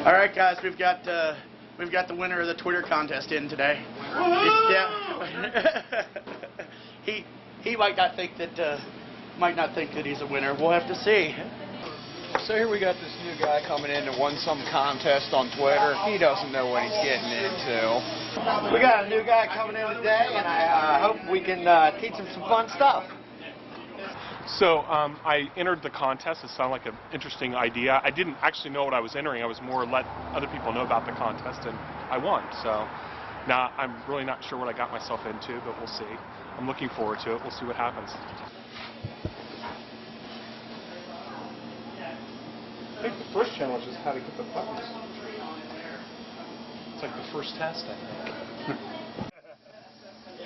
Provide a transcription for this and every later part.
All right, guys, we've got the winner of the Twitter contest in today. Yeah. he might not think that he's a winner. We'll have to see. So here we got this new guy coming in that won some contest on Twitter. He doesn't know what he's getting into. We got a new guy coming in today, and I hope we can teach him some fun stuff. So I entered the contest. It sounded like an interesting idea. I didn't actually know what I was entering. I was more let other people know about the contest, and I won. So now I'm really not sure what I got myself into, but we'll see. I'm looking forward to it. We'll see what happens. I think the first challenge is how to get the buttons. It's like the first test, I think.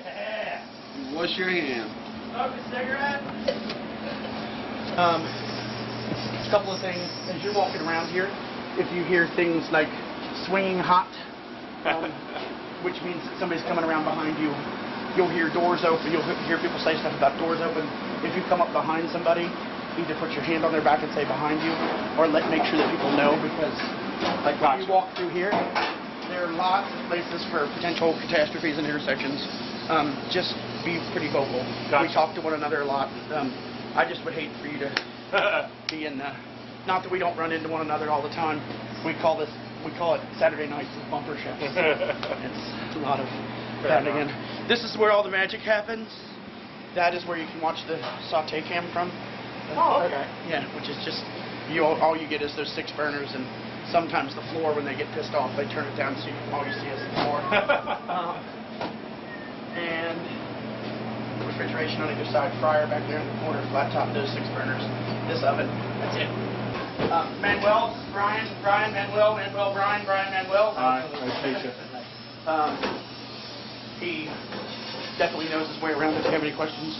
Yeah. Wash your hand. Smoke a cigarette? A couple of things. As you're walking around here, if you hear things like swinging hot, which means that somebody's coming around behind you, you'll hear doors open. You'll hear people say stuff about doors open. If you come up behind somebody, either put your hand on their back and say behind you, or make sure that people know, because like when you walk through here, there are lots of places for potential catastrophes and intersections. Just be pretty vocal. We talk to one another a lot. I just would hate for you to be in not that we don't run into one another all the time. We call it Saturday nights with bumper shows. It's a lot of happening. This is where all the magic happens. That is where you can watch the saute cam from. Oh, okay. Yeah, which is just all you get is those 6 burners, and sometimes the floor, when they get pissed off, they turn it down so all you see is the floor. And refrigeration on either side, fryer back there in the corner, flat top, those 6 burners, this oven, that's it. Manuel, Brian, Manuel, Brian, Manuel. Hi, nice to meet you. He definitely knows his way around if you have any questions.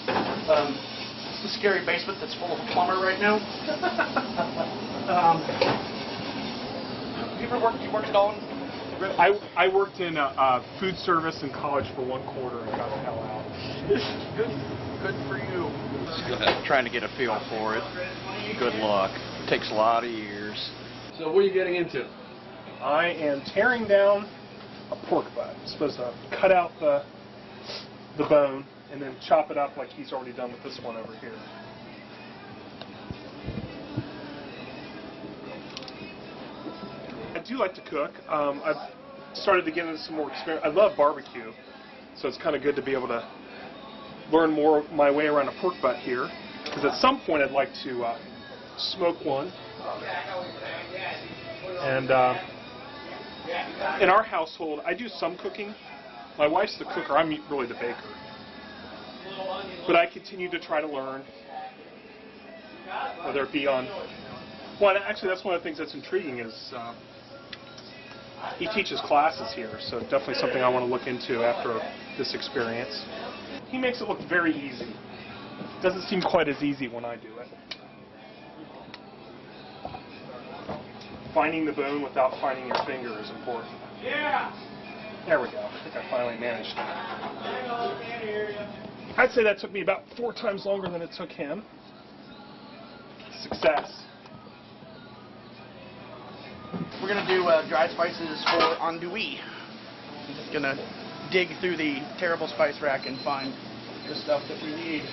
It's a scary basement that's full of a plumber right now. You worked at all in? I worked in food service in college for 1 quarter and got the hell out. Good for you. Trying to get a feel for it. Good luck. It takes a lot of years. So what are you getting into? I am tearing down a pork butt. I'm supposed to cut out the bone and then chop it up like he's already done with this one over here. I do like to cook. I've started to get into some more experience. I love barbecue, so it's kind of good to be able to learn more my way around a pork butt here, because at some point I'd like to smoke one. And in our household, I do some cooking. My wife's the cooker. I'm really the baker. But I continue to try to learn, whether it be on... Well, actually, that's one of the things that's intriguing is he teaches classes here, so definitely something I want to look into after this experience. He makes it look very easy. It doesn't seem quite as easy when I do it. Finding the bone without finding your finger is important. Yeah! There we go. I think I finally managed it. I'd say that took me about 4 times longer than it took him. Success. We're going to do dry spices for andouille. I'm just going to dig through the terrible spice rack and find the stuff that we need.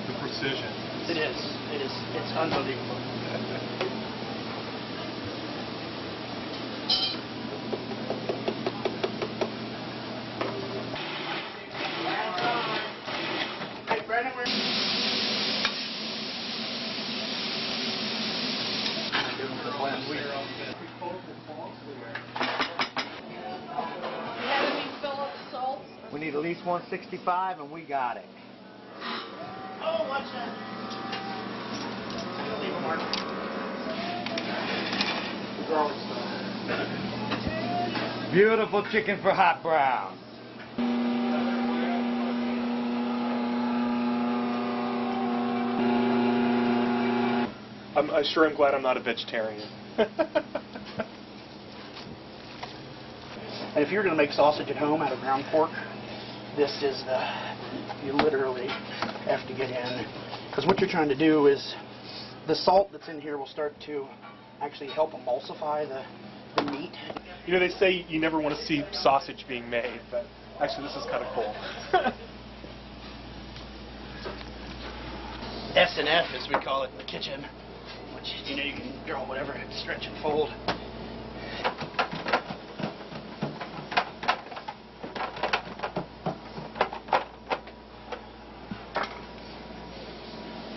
The precision. It is. It's unbelievable. Hey, Brandon, we're... We need at least 165, and we got it. Oh, watch that. Leave a mark. Beautiful chicken for hot brown. I'm glad I'm not a vegetarian. And if you're going to make sausage at home out of ground pork, this is you literally have to get in. Because what you're trying to do is the salt that's in here will start to actually help emulsify the meat. You know, they say you never want to see sausage being made, but actually this is kind of cool. S&F, as we call it in the kitchen, which, you know, you can draw whatever, stretch and fold.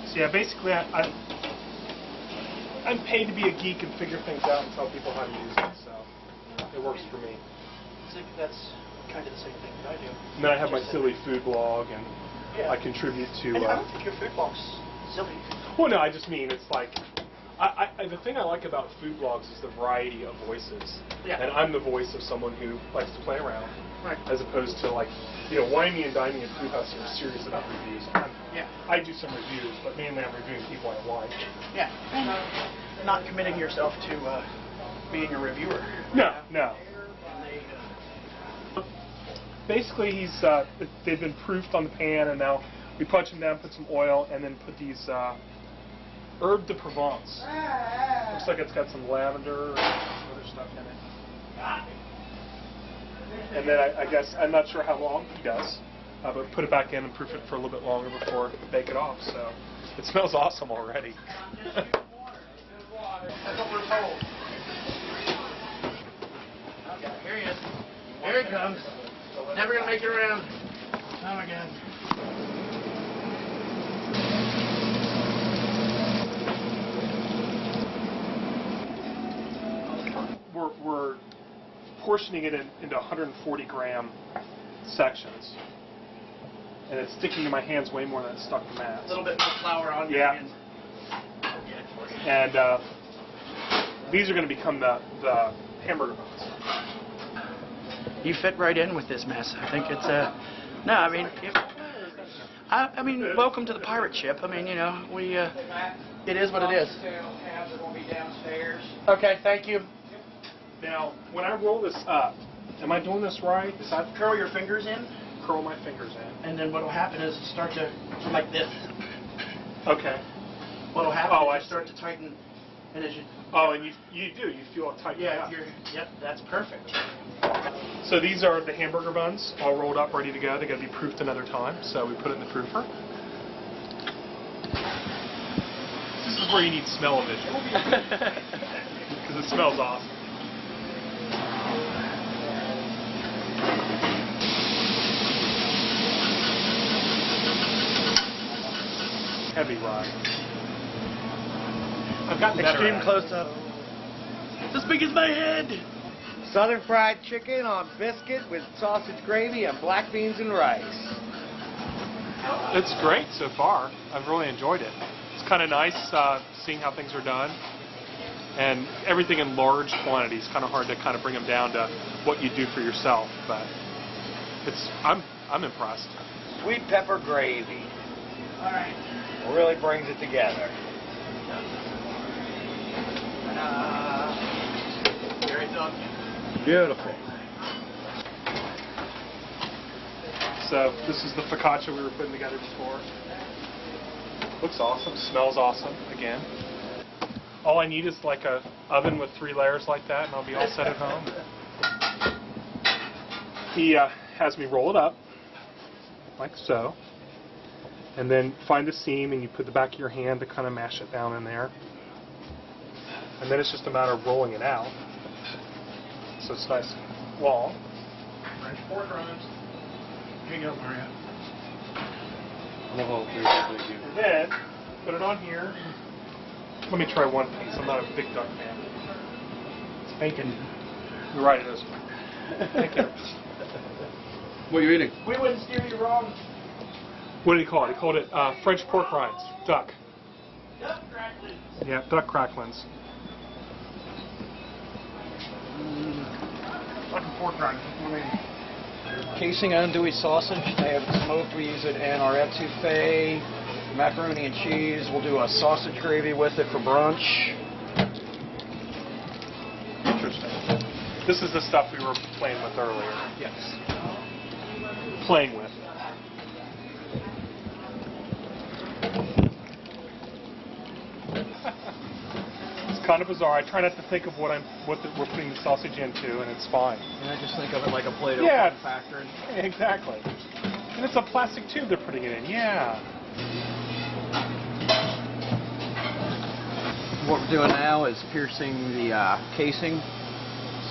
So yeah, basically I'm paid to be a geek and figure things out and tell people how to use it, so it works for me. I think that's kind of the same thing that I do. And then I have my silly food blog, and Yeah. I contribute to... And I don't think your food blog's silly. Well, no, I just mean it's like... the thing I like about food blogs is the variety of voices. Yeah. And I'm the voice of someone who likes to play around. Right. As opposed to, like, you know, Winey and Dining and Food House are serious about reviews. Yeah. I do some reviews, but mainly I'm reviewing people I like. Yeah. Not committing yourself to being a reviewer. No, no. Basically, they've been proofed on the pan, and now we punch them down, put some oil, and then put these herbe de Provence. Looks like it's got some lavender and other stuff in it. And then I guess, I'm not sure how long he does, but put it back in and proof it for a little bit longer before bake it off. So it smells awesome already. That's what we're told. Okay, here he is. Here he comes. Never gonna make it around. Oh my God. We're portioning it into 140 gram sections, and it's sticking to my hands way more than it's stuck to Matt's. A little bit more flour on your Yeah. hands. And these are going to become the hamburger buns. You fit right in with this mess. I think it's no. I mean, I mean, welcome to the pirate ship. I mean, you know, we it is what it is. Okay, thank you. Now, when I roll this up, am I doing this right? Is that Curl your fingers in, curl my fingers in? and then what'll happen is start to like this. Okay. What'll happen Oh, is I you start to tighten, and as you Oh, and you feel it tighten yeah, up. yep, that's perfect. So these are the hamburger buns, all rolled up, ready to go. They got to be proofed another time, so we put it in the proofer. This is where you need smell-o-vision, because it smells awesome. Heavy rye. I've gotten better Extreme at it. close-up. It's as big as my head. Southern fried chicken on biscuit with sausage gravy and black beans and rice. It's great so far. I've really enjoyed it. It's kind of nice seeing how things are done, and everything in large quantities. Kind of hard to kind of bring them down to what you do for yourself, but I'm impressed. Sweet pepper gravy. All right. Really brings it together. Very done. Beautiful. So this is the focaccia we were putting together before. Looks awesome. Smells awesome. Again. All I need is like a oven with 3 layers like that, and I'll be all set at home. He has me roll it up like so, and then find the seam, and you put the back of your hand to kind of mash it down in there, and then it's just a matter of rolling it out. So it's nice and long. French pork rinds. Here you go, Mario. And then put it on here. Let me try one piece. I'm not a big duck fan. It's bacon. You're right, it is. Thank you. What are you eating? We wouldn't steer you wrong. What did he call it? He called it French pork rinds. Duck. Duck cracklings. Yeah, duck cracklings. Fucking pork rind. I mean, Casing andouille sausage. They have it smoked. We use it in our etouffee, macaroni and cheese. We'll do a sausage gravy with it for brunch. Interesting. This is the stuff we were playing with earlier. Yes. Playing with. It's kind of bizarre. I try not to think of what we're putting the sausage into, and it's fine. And I just think of it like a Play-Doh factor. Exactly. And it's a plastic tube they're putting it in. Yeah. What we're doing now is piercing the casing.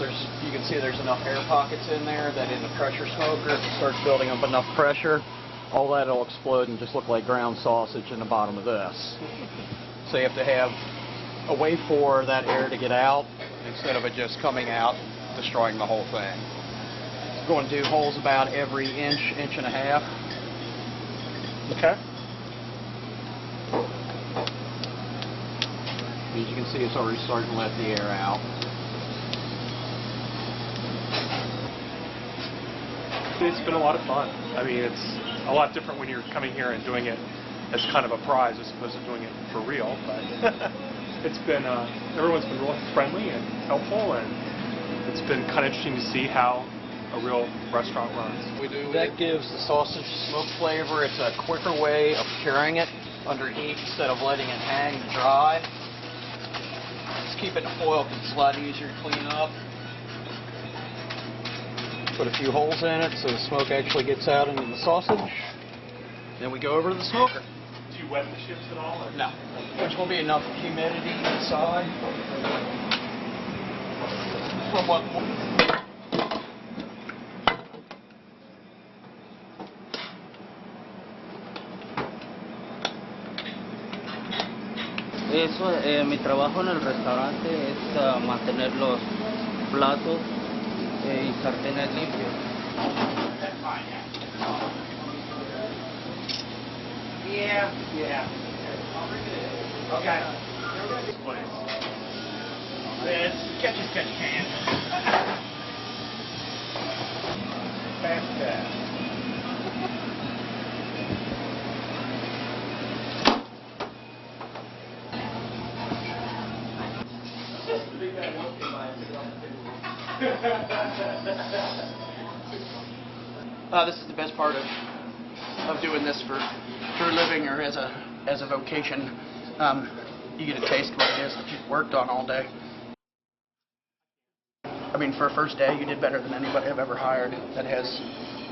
So you can see there's enough air pockets in there that in the pressure smoker, if it starts building up enough pressure, all that will explode and just look like ground sausage in the bottom of this. So you have to have a way for that air to get out instead of it just coming out, destroying the whole thing. We're going to do holes about every inch, inch and a half. Okay. As you can see, it's already starting to let the air out. It's been a lot of fun. I mean, it's a lot different when you're coming here and doing it as kind of a prize as opposed to doing it for real. But it's been, everyone's been really friendly and helpful, and it's been kind of interesting to see how a real restaurant runs. That gives the sausage smoke flavor. It's a quicker way of curing it under heat instead of letting it hang dry. Just keep it in foil because it's a lot easier to clean up. Put a few holes in it so the smoke actually gets out into the sausage. Then we go over to the smoker. Do you wet the chips at all? Or? No. There's going to be enough humidity inside. From what? Mi trabajo en el restaurante es mantener los platos y sartenes limpios. Yeah. Okay. It's catch as catch can. Fantastic. This is the best part of doing this for a living or as a vocation. You get a taste of what it is that you've worked on all day. I mean, for a first day, you did better than anybody I've ever hired that has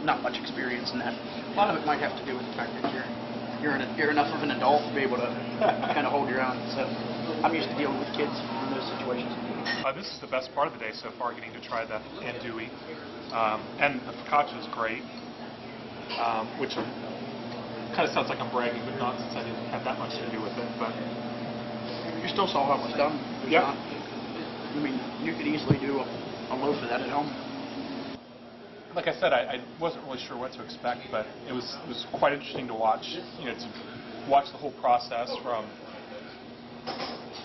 not much experience in that. A lot of it might have to do with the fact that you're enough of an adult to be able to kind of hold your own. So I'm used to dealing with kids in those situations. This is the best part of the day so far, getting to try the andouille. And the focaccia is great, which kind of sounds like I'm bragging, but not since I didn't have that much to do with it. But you still saw how it was done. Yep. I mean, you could easily do a loaf of that at home. Like I said, I wasn't really sure what to expect, but it was quite interesting to watch. You know, to watch the whole process from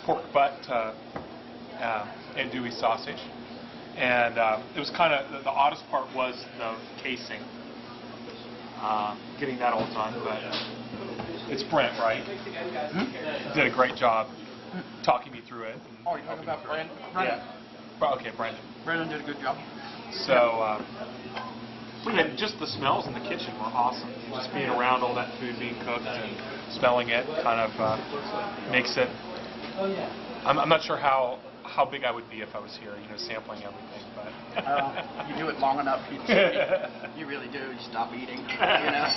pork butt to andouille sausage. And it was kind of, the oddest part was the casing, getting that all done, but it's Brent, right? Did a great job talking me through it. Oh, you're talking about Brandon? Yeah. Okay, Brandon. Brandon did a good job. So, and just the smells in the kitchen were awesome. Just being around all that food being cooked and smelling it kind of makes it, I'm not sure how big I would be if I was here, you know, sampling everything, but... You do it long enough, you really do. You stop eating, you know.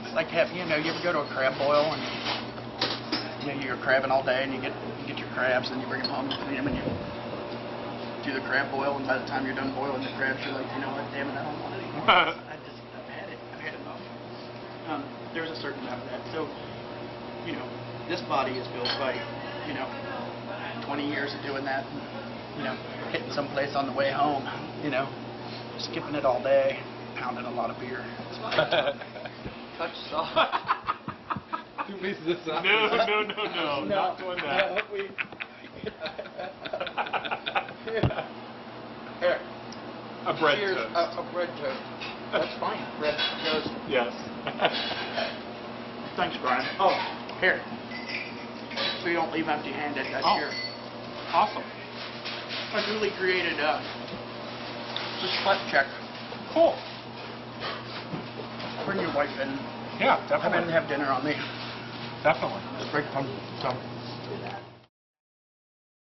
It's like, you ever go to a crab boil and you're crabbing all day and you get your crabs and you bring them home and clean them and you do the crab boil, and by the time you're done boiling the crabs, you're like, you know what, damn it, I don't want it anymore. I've had enough. There's a certain amount of that. So, you know, this body is built by, 20 years of doing that, and, hitting someplace on the way home, skipping it all day, pounding a lot of beer. Touch sauce. 2 pieces of sauce. No, not doing that. Here, A bread here's toast. a bread toast. That's fine. Bread toast. Yes. Thanks, Brian. Oh, here. So you don't leave empty-handed. That's your. Awesome. a newly created the schlep check. Cool. Bring your wife in. Yeah, Come in and definitely. have dinner on me. Definitely. It's great fun. So.